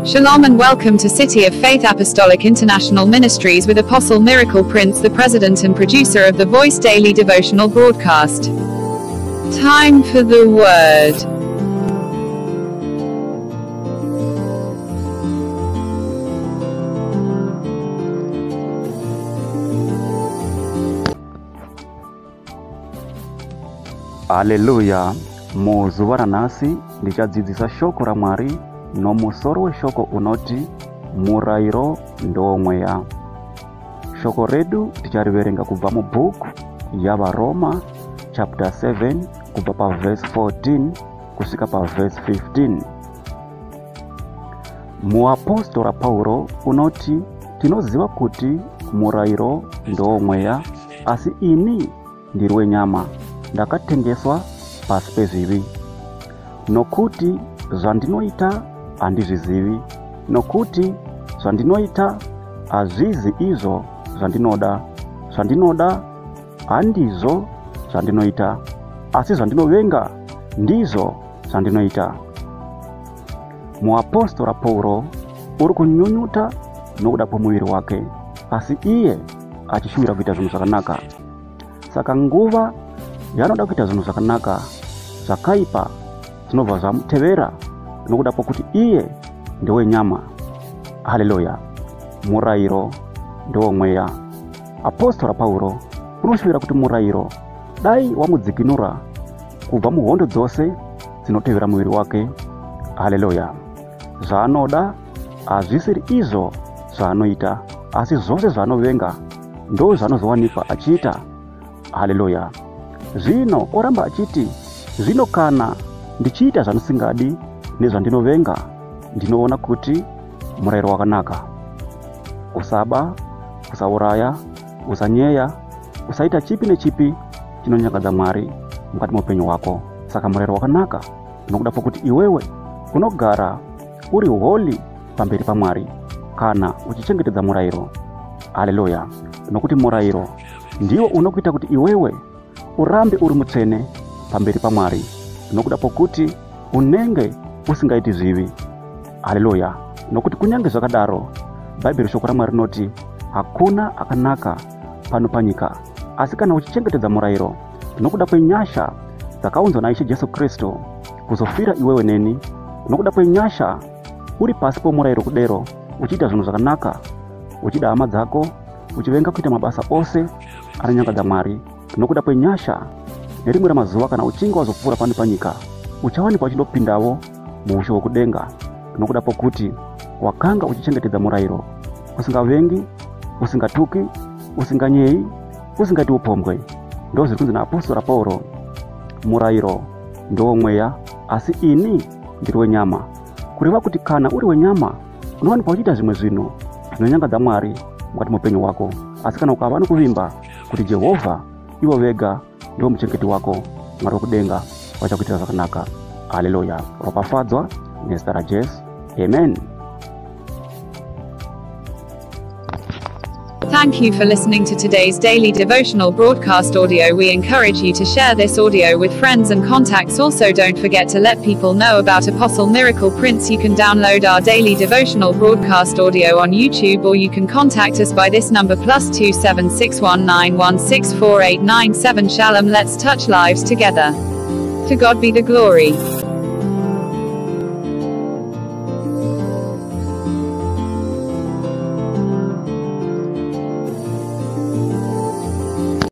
Shalom and welcome to City of Faith Apostolic International Ministries with Apostle Miracle Prince, the president and producer of the Voice Daily Devotional Broadcast. Time for the Word. Aleluya. Muzuva nasi ndichadzidzisa shoko raMwari nomusoro weshoko unoti murayiro ndomweya. Shoko redu tichariverenga kubva mubhuku yavaroma chapter 7 kubva paverse 14 kusvika paverse 15. Muapostora Pauro unoti tinoziva kuti murayiro ndomweya, asi ini ndiri wenyama, ndakatengeswa pasi pezvivi. Nokuti zvandinoita handizvizivi, nokuti zvandinoita hazvizi izvo zvandinoda. Zvandinoda handizvo zvandinoita, asi zvandinovenga ndizvo zvandinoita. Muapostora Pauro uri kunyunyuta nokuda kwomuviri wake, asi iye achishuvira kuita zvinhu zvakanaka. Saka nguva yaanoda kuita zvinhu zvakanaka, zvakaipa zvinobva zvamutevera nokuda kwokuti iye ndewenyama. Haleluya. Murayiro ndowomweya. Apostora Pauro unoshuvira kuti murayiro dai wamudzikinura kubva muhondo dzose dzinotevera muviri wake. Haleluya. Zvaanoda hazvisiri izvo zvaanoita, asi zvose zvaanovenga ndo zvaanozowanikwa achiita. Haleluya. Zvino oramba achiti, zvino kana ndichiita zvandisingadi nezvandinovenga, ndinoona kuti murayiro wakanaka. Usaba, usauraya, usanyeya, usaita chipi nechipi chinonyangadza Mwari mukati muupenyu hwako. Saka murayiro wakanaka nokuda kwokuti iwewe unogara uri holy pamberi paMwari kana uchichengetedza murayiro. Haleluya. Nokuti murayiro ndiwo unokuita kuti iwewe urambe uri mutsvene pamberi paMwari, nokuda kwokuti unenge usingaiti zvivi. Haleluya. Nokuti kunyange zvakadaro, Bhaibheri shoko raMwari rinoti hakuna akanaka pano panyika, asi kana uchichengetedza murayiro nokuda kwenyasha dzakaunzwa naIshe Jesu Kristu kuzofira iwewe neni, nokuda kwenyasha uri pasi pomurayiro kudero, uchiita zvinhu zvakanaka, uchida hama dzako, uchivenga kuita mabasa ose anonyangadza Mwari, nokuda kwenyasha nerimwe ramazuva kana uchinge wazopfuura pano panyika, uchawanikwa uchindopindawo muushe hwokudenga, nokuda kwokuti wakanga uchichengetedza murayiro, usingavengi, usingatuki, usinganyeyi, usingaiti upombwe. Ndo zviri kunzi naApostora Pauro, murayiro ndowomweya, asi ini ndiri wenyama. Kureva kuti kana uri wenyama unowanikwa uchiita zvimwe zvinhu zvinonyangadza Mwari mukati muupenyu hwako, asi kana ukava nokuvimba kuti Jehovha ivo vega ndiwo muchengeti wako, Mwari wokudenga vachakuitira zvakanaka. Haleluya. Ropafadzwa nezita raJesu. Amen. Thank you for listening to today's daily devotional broadcast audio. We encourage you to share this audio with friends and contacts. Also, don't forget to let people know about Apostle Miracle Prince. You can download our daily devotional broadcast audio on YouTube, or you can contact us by this number +2 76191648897. Shalom. Let's touch lives together. To God be the glory.